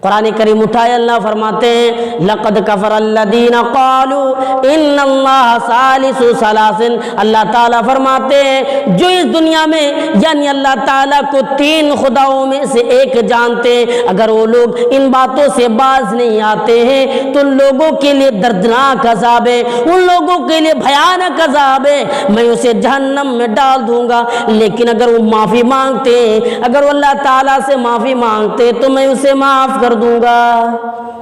قرآن کریم اٹھائے اللہ فرماتے ہیں لقد کفر الذین قالوا ان اللہ ثالث ثلاث. اللہ تعالیٰ فرماتے ہیں جو اس دنیا میں یعنی اللہ تعالیٰ کو تین خداؤں میں سے ایک جانتے ہیں، اگر وہ لوگ ان باتوں سے باز نہیں آتے ہیں تو ان لوگوں کے لیے دردناک عذاب ہے، ان لوگوں کے لیے بھیانک عذاب ہے، میں اسے جہنم میں ڈال دوں گا. لیکن اگر وہ معافی مانگتے ہیں، اگر وہ اللہ تعالیٰ سے معافی مانگتے تو میں اسے معاف کر دوں گا.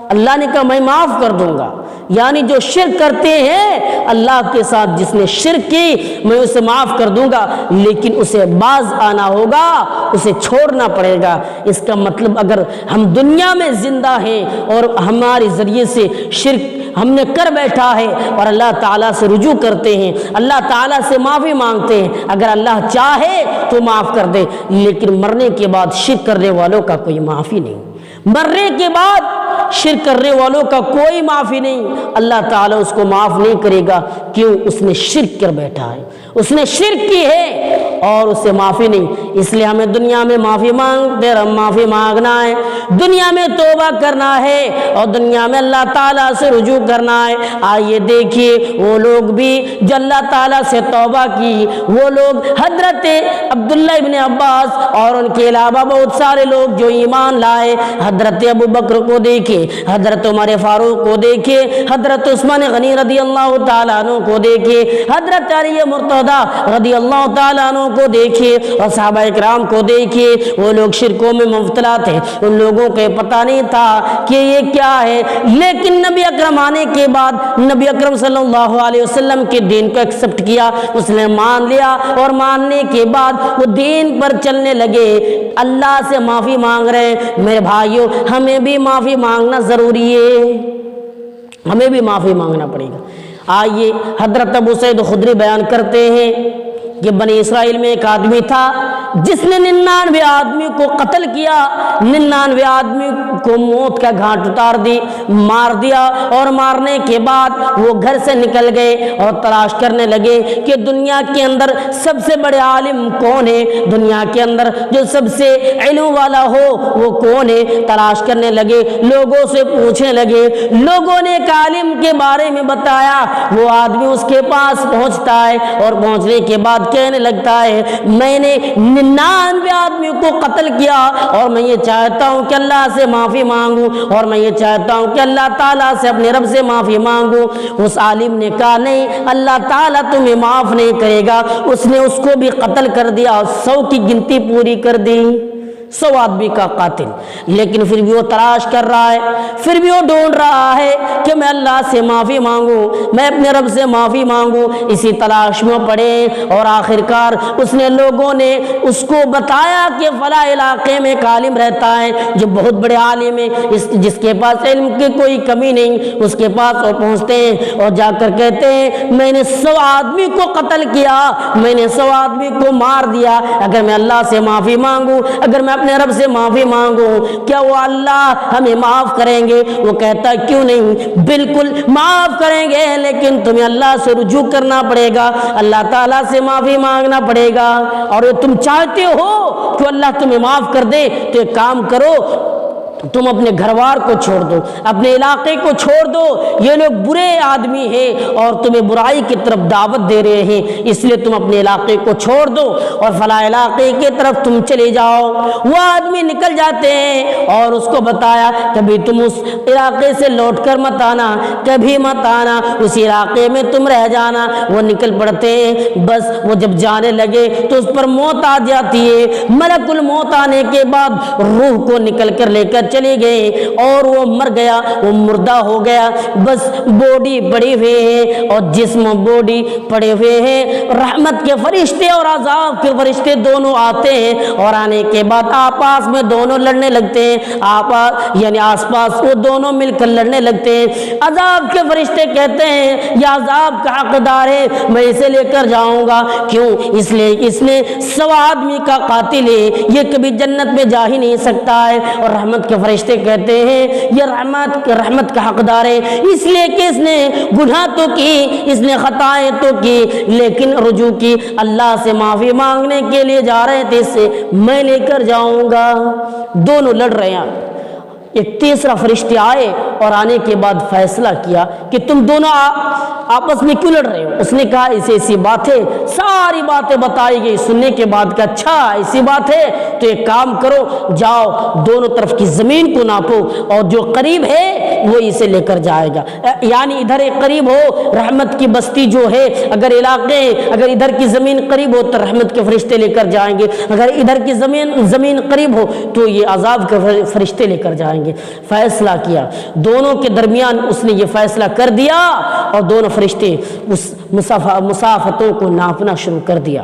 اللہ نے کہا میں معاف کر دوں گا، یعنی جو شرک کرتے ہیں اللہ کے ساتھ جس نے شرک کی میں اسے معاف کر دوں گا، لیکن اسے باز آنا ہوگا، اسے چھوڑنا پڑے گا. اس کا مطلب اگر ہم دنیا میں زندہ ہیں اور ہمارے ذریعے سے شرک ہم نے کر بیٹھا ہے اور اللہ تعالیٰ سے رجوع کرتے ہیں، اللہ تعالیٰ سے معافی مانگتے ہیں، اگر اللہ چاہے تو معاف کر دے. لیکن مرنے کے بعد شرک کرنے والوں کا کوئی معافی نہیں، مرنے کے بعد شرک کرنے والوں کا کوئی معافی نہیں. اللہ تعالیٰ اس کو معاف نہیں کرے گا، کیوں؟ اس نے شرک کر بیٹھا ہے، اس نے شرک کی ہے اور اسے معافی نہیں. اس لیے ہمیں دنیا میں معافی مانگنا ہے، دنیا میں توبہ کرنا ہے اور دنیا میں اللہ تعالیٰ سے رجوع کرنا ہے. آئیے دیکھیے وہ لوگ بھی جو اللہ تعالیٰ سے توبہ کی، وہ لوگ حضرت عبداللہ ابن عباس اور ان کے علاوہ بہت سارے لوگ جو ایمان لائے. حضرت ابو بکر کو دیکھے، حضرت عمر فاروق کو دیکھے، حضرت عثمان غنی رضی اللہ تعالیٰ عنہ کو دیکھے، حضرت علی مرتضیٰ رضی اللہ تعالیٰ عنہ کو دیکھے اور صحابہ اکرام کو دیکھے. وہ لوگ شرکوں میں مبتلا تھے، ان لوگوں کو پتہ نہیں تھا کہ یہ کیا ہے. لیکن نبی اکرم آنے کے بعد نبی اکرم صلی اللہ علیہ وسلم کے دین کو ایکسپٹ کیا، اس نے مان لیا اور ماننے کے بعد وہ دین پر چلنے لگے. اللہ سے معافی مانگ رہے ہیں. میرے بھائیوں ہمیں بھی معافی مانگنا ضروری ہے، ہمیں بھی معافی مانگنا پڑے گا. آئیے حضرت ابو سعید خدری بیان کرتے ہیں کہ بنی اسرائیل میں ایک آدمی تھا جس نے 99 آدمی کو قتل کیا، 99 آدمی کو موت کا گھاٹ اتار دی، مار دیا. اور مارنے کے بعد وہ گھر سے نکل گئے اور تلاش کرنے لگے کہ دنیا کے اندر سب سے بڑے عالم کون ہے، دنیا کے اندر جو سب سے علم والا ہو وہ کون ہے. تلاش کرنے لگے، لوگوں سے پوچھنے لگے. لوگوں نے ایک عالم کے بارے میں بتایا، وہ آدمی اس کے پاس پہنچتا ہے اور پہنچنے کے بعد کہنے لگتا ہے میں نے 99 آدمی کو قتل کیا اور میں یہ چاہتا ہوں کہ اللہ سے معافی مانگوں، اور میں یہ چاہتا ہوں کہ اللہ تعالیٰ سے اپنے رب سے معافی مانگوں. اس عالم نے کہا نہیں، اللہ تعالیٰ تمہیں معاف نہیں کرے گا. اس نے اس کو بھی قتل کر دیا اور 100 کی گنتی پوری کر دی، 100 آدمی کا قاتل. لیکن پھر بھی وہ تلاش کر رہا ہے، پھر بھی وہ ڈھونڈ رہا ہے کہ میں اللہ سے معافی مانگوں، میں اپنے رب سے معافی مانگوں. اسی تلاش میں پڑے اور آخرکار اس نے لوگوں نے اس کو بتایا کہ فلاں علاقے میں ایک عالم رہتا ہے جو بہت بڑے عالم ہے، جس کے پاس علم کی کوئی کمی نہیں. اس کے پاس وہ پہنچتے ہیں اور جا کر کہتے ہیں میں نے 100 آدمی کو قتل کیا، میں نے 100 آدمی کو مار دیا. اگر میں اللہ سے معافی مانگوں، اگر میں اپنے رب سے معافی مانگو، کیا وہ اللہ ہمیں معاف کریں گے؟ وہ کہتا ہے کیوں نہیں، بالکل معاف کریں گے، لیکن تمہیں اللہ سے رجوع کرنا پڑے گا، اللہ تعالیٰ سے معافی مانگنا پڑے گا۔ اور تم چاہتے ہو کہ اللہ تمہیں معاف کر دے تو ایک کام کرو، تم اپنے گھروار کو چھوڑ دو، اپنے علاقے کو چھوڑ دو، یہ لوگ برے آدمی ہیں اور تمہیں برائی کی طرف دعوت دے رہے ہیں، اس لیے تم اپنے علاقے کو چھوڑ دو اور فلاں علاقے کی طرف تم چلے جاؤ۔ وہ آدمی نکل جاتے ہیں اور اس کو بتایا کبھی تم اس علاقے سے لوٹ کر مت آنا، کبھی مت آنا، اس علاقے میں تم رہ جانا۔ وہ نکل پڑتے ہیں، بس وہ جب جانے لگے تو اس پر موت آ جاتی ہے۔ ملک الموت آنے کے بعد روح کو نکل کر لے کر چلے گئے اور وہ مر گیا، وہ مردہ ہو گیا، بس باڈی پڑی ہوئے ہے اور جسم باڈی پڑے ہوئے ہیں۔ رحمت کے فرشتے اور عذاب کے فرشتے دونوں آتے ہیں اور آنے کے بعد آپس میں دونوں لڑنے لگتے ہیں، یعنی آس پاس وہ دونوں مل کر لڑنے لگتے ہیں۔ عذاب کے فرشتے کہتے ہیں یہ عذاب کا حقدار ہے، میں اسے لے کر جاؤں گا، کیوں؟ اس لیے اس نے 100 آدمی کا قاتل ہے، یہ کبھی جنت میں جا ہی نہیں سکتا ہے۔ اور رحمت کے فرشتے کہتے ہیں یہ رحمت کا حقدار ہے، اس لیے کہ اس نے گناہ تو کی، اس نے خطائیں تو کی، لیکن رجوع کی، اللہ سے معافی مانگنے کے لیے جا رہے تھے، اسے میں لے کر جاؤں گا۔ دونوں لڑ رہے ہیں، ایک تیسرا فرشتے آئے اور آنے کے بعد فیصلہ کیا کہ تم دونوں آپس میں کیوں لڑ رہے ہو؟ اس نے کہا ایسی بات ہے، ساری باتیں بتائی گئی، سننے کے بعد کہ اچھا ایسی بات ہے تو ایک کام کرو، جاؤ دونوں طرف کی زمین کو ناپو اور جو قریب ہے وہ اسے لے کر جائے گا، یعنی ادھر ایک قریب ہو رحمت کی بستی جو ہے، اگر علاقے اگر ادھر کی زمین قریب ہو تو رحمت کے فرشتے لے کر جائیں گے، اگر ادھر کی زمین قریب ہو تو یہ عذاب کے فرشتے لے کر جائیں گے۔ فیصلہ کیا دونوں کے درمیان، اس نے یہ فیصلہ کر دیا اور دونوں فرشتے اس مسافتوں کو ناپنا شروع کر دیا۔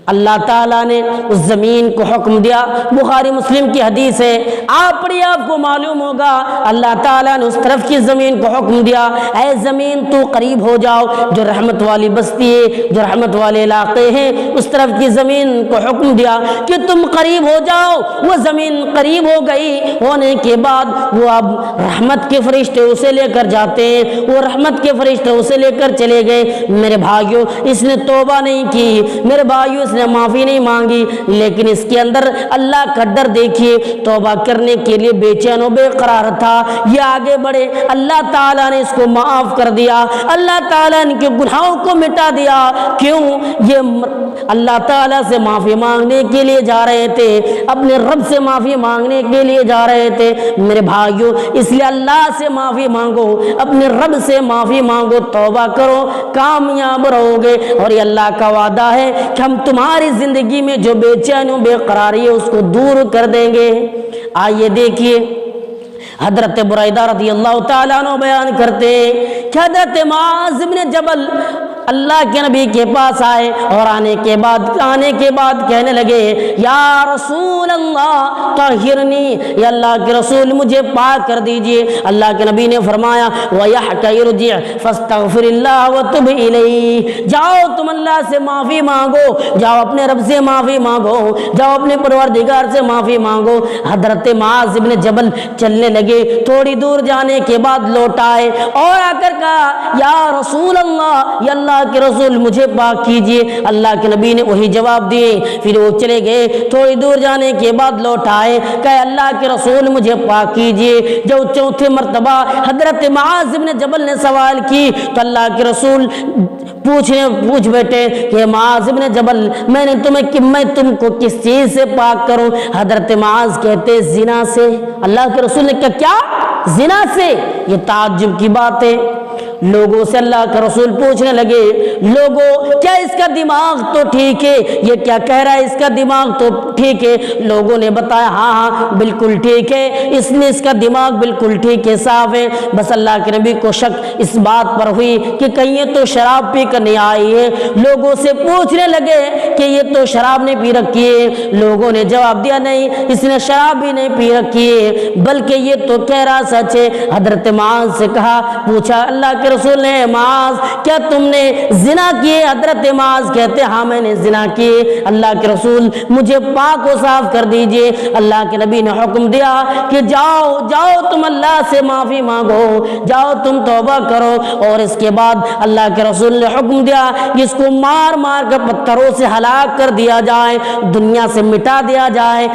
اللہ تعالیٰ نے اس زمین کو حکم دیا، بخاری مسلم کی حدیث ہے، آپ پڑھیے آپ کو معلوم ہوگا، اللہ تعالیٰ نے اس طرف کی زمین کو حکم دیا اے زمین تو قریب ہو جاؤ، جو رحمت والی بستی ہے، جو رحمت والے علاقے ہیں، اس طرف کی زمین کو حکم دیا کہ تم قریب ہو جاؤ۔ وہ زمین قریب ہو گئی، ہونے کے بعد وہ اب رحمت کے فرشتے اسے لے کر جاتے ہیں، وہ رحمت کے فرشتے اسے لے کر چلے گئے۔ میرے بھائیوں، اس نے توبہ نہیں کی، میرے بھائیوں اس نے معافی نہیں مانگی، لیکن اس کے اندر اللہ کا ڈر دیکھیے، توبہ کرنے کے لیے بے چین و بے قرار تھا، یہ آگے بڑھے، اللہ تعالیٰ نے اس کو معاف کر دیا، اللہ تعالیٰ نے ان کے گناہوں کو مٹا دیا۔ کیوں؟ یہ اللہ تعالیٰ سے معافی مانگنے کے لیے جا رہے تھے، اپنے رب سے معافی مانگنے کے لیے جا رہے تھے۔ میرے بھائیوں، اس لیے اللہ سے معافی مانگو، اپنے رب سے معافی مانگو، توبہ کرو، کامیاب رہو گے، اور یہ اللہ کا وعدہ ہے کہ ہم تمہاری زندگی میں جو بے چینی و بے قراری ہے اس کو دور کر دیں گے۔ آئیے دیکھیے، حضرت بریدہ رضی اللہ تعالیٰ عنہ بیان کرتے ہیں کہ حضرت معاذ بن جبل اللہ کے نبی کے پاس آئے اور آنے کے بعد کہنے لگے یا رسول اللہ طہرنی، یا اللہ کے رسول مجھے پاک کر دیجئے۔ اللہ کے نبی نے فرمایا وَيَحْكَ ارْجِعْ فَاسْتَغْفِرِ اللَّهَ وَتُبْ إِلَيْهِ، جاؤ تم اللہ سے معافی مانگو، جاؤ اپنے رب سے معافی مانگو، جاؤ اپنے پروردگار سے معافی مانگو۔ حضرت معاذ بن جبل چلنے لگے، تھوڑی دور جانے کے بعد لوٹ آئے اور آ کر کہا یا رسول اللہ، یا اللہ کے رسول مجھے پاک کیجئے۔ اللہ کے نبی نے وہی جواب دیے، پھر وہ چلے گئے، تھوڑی دور جانے کے بعد لوٹ آئے، کہ اللہ کے رسول مجھے پاک کیجئے۔ جب چوتھے مرتبہ حضرت معاذ بن جبل نے سوال کی تو اللہ کے رسول پوچھ بیٹھے کہ معاذ بن جبل میں تم کو کس چیز سے پاک کروں؟ حضرت معاذ کہتے زنا سے۔ اللہ کے رسول نے کہا کیا؟ زنا سے؟ یہ تعجب کی بات ہے۔ لوگوں سے اللہ کا رسول پوچھنے لگے، لوگوں کیا اس کا دماغ تو ٹھیک ہے؟ یہ کیا کہہ رہا ہے اس کا دماغ تو ٹھیک ہے؟ لوگوں نے بتایا ہاں بالکل ٹھیک ہے، اس کا دماغ بالکل ٹھیک ہے، صاف ہے۔ بس اللہ کے نبی کو شک اس بات پر ہوئی کہ کہیں یہ تو شراب پی کر نہیں آئی ہے۔ لوگوں سے پوچھنے لگے کہ یہ تو شراب نہیں پی رکھی ہے۔ لوگوں نے جواب دیا نہیں، اس نے شراب بھی نہیں پی رکھی ہے، بلکہ یہ تو کہہ رہا سچ ہے۔ حضرت معاذ سے پوچھا اللہ کے کے رسول نے معاذ کیا تم نے زنا کیے؟ حضرت معاذ کہتے ہاں میں نے زنا کیے، اللہ کے رسول مجھے پاک و صاف کر دیجئے۔ اللہ کے نبی نے حکم دیا کہ جاؤ جاؤ تم اللہ سے معافی مانگو، جاؤ تم توبہ کرو۔ اور اس کے بعد اللہ کے رسول نے حکم دیا کہ اس کو مار مار کر پتھروں سے ہلاک کر دیا جائے، دنیا سے مٹا دیا جائے۔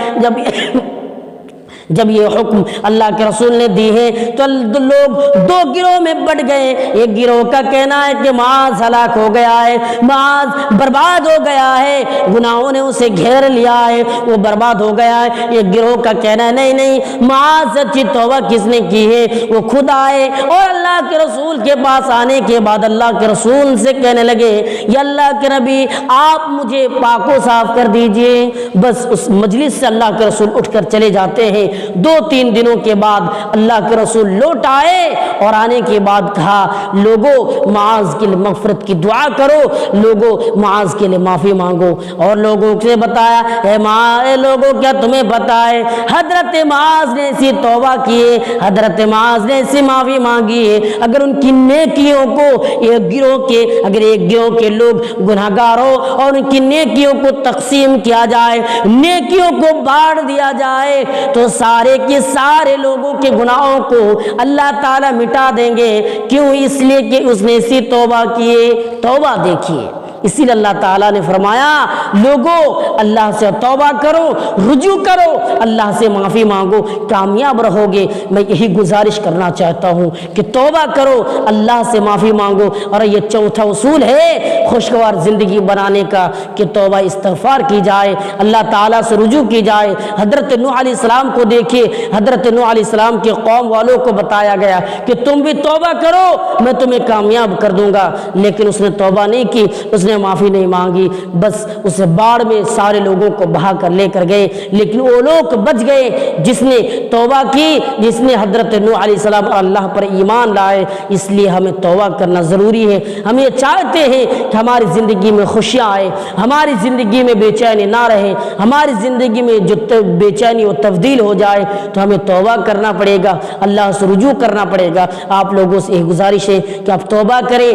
جب یہ حکم اللہ کے رسول نے دی ہے تو لوگ دو گروہ میں بٹ گئے۔ ایک گروہ کا کہنا ہے کہ معاذ ہلاک ہو گیا ہے، معاذ برباد ہو گیا ہے، گناہوں نے اسے گھیر لیا ہے، وہ برباد ہو گیا ہے۔ ایک گروہ کا کہنا ہے نہیں نہیں، معاذ سچی توبہ کس نے کی ہے؟ وہ خود آئے اور اللہ کے رسول کے پاس آنے کے بعد اللہ کے رسول سے کہنے لگے یا اللہ کے نبی آپ مجھے پاک و صاف کر دیجئے۔ بس اس مجلس سے اللہ کے رسول اٹھ کر چلے جاتے ہیں۔ 2-3 دنوں کے بعد اللہ کے رسول لوٹ آئے اور آنے کے بعد کہا لوگوں معاذ کے لیے مغفرت کی دعا کرو، لوگوں معاذ کے لیے معافی مانگو۔ اور لوگوں سے بتایا اے لوگوں کیا تمہیں پتا ہے حضرت معاذ نے ایسی توبہ کی ہے، حضرت معاذ نے ایسی معافی مانگی ہے۔ اگر ان کی نیکیوں کو ایک گروہ کے لوگ گناہگار ہو اور ان کی نیکیوں کو تقسیم کیا جائے، نیکیوں کو بانٹ دیا جائے تو سارے کے سارے لوگوں کے گناہوں کو اللہ تعالیٰ مٹا دیں گے۔ کیوں؟ اس لیے کہ اس نے اسی توبہ کیے۔ توبہ دیکھیے، اسی لیے اللہ تعالیٰ نے فرمایا لوگوں اللہ سے توبہ کرو، رجوع کرو، اللہ سے معافی مانگو، کامیاب رہو گے۔ میں یہی گزارش کرنا چاہتا ہوں کہ توبہ کرو، اللہ سے معافی مانگو۔ اور یہ چوتھا اصول ہے خوشگوار زندگی بنانے کا کہ توبہ استغفار کی جائے، اللہ تعالیٰ سے رجوع کی جائے۔ حضرت نوح علیہ السلام کو دیکھیے، حضرت نوح علیہ السلام کے قوم والوں کو بتایا گیا کہ تم بھی توبہ کرو میں تمہیں کامیاب کر دوں گا، لیکن اس نے توبہ نہیں کی، اس نے معافی نہیں مانگی، بس اسے باڑ میں سارے لوگوں کو بہا کر لے کر گئے۔ لیکن وہ لوگ بچ گئے جس نے توبہ کی، جس نے حضرت نوح علیہ السلام اور اللہ پر ایمان لائے۔ اس لیے ہمیں توبہ کرنا ضروری ہے۔ ہم یہ چاہتے ہیں کہ ہماری زندگی میں خوشیاں آئے، ہماری زندگی میں بے چینی نہ رہے، ہماری زندگی میں جو بے چینی وہ تبدیل ہو جائے، تو ہمیں توبہ کرنا پڑے گا، اللہ سے رجوع کرنا پڑے گا۔ آپ لوگوں سے ایک گزارش ہے کہ آپ توبہ کریں،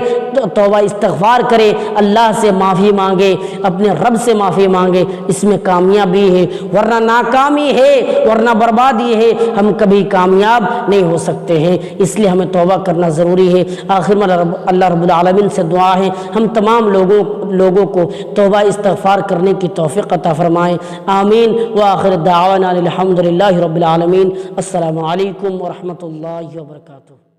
توبہ استغفار کریں، اللہ سے معافی مانگے، اپنے رب سے معافی مانگے، اس میں کامیابی ہے، ورنہ ناکامی ہے، ورنہ بربادی ہے، ہم کبھی کامیاب نہیں ہو سکتے ہیں۔ اس لیے ہمیں توبہ کرنا ضروری ہے۔ آخر میں اللہ رب العالمین سے دعا ہے ہم تمام لوگوں کو توبہ استغفار کرنے کی توفیق عطا فرمائے، آمین۔ وآخر دعوانا الحمدللہ رب العالمین۔ السلام علیکم ورحمۃ اللہ وبرکاتہ۔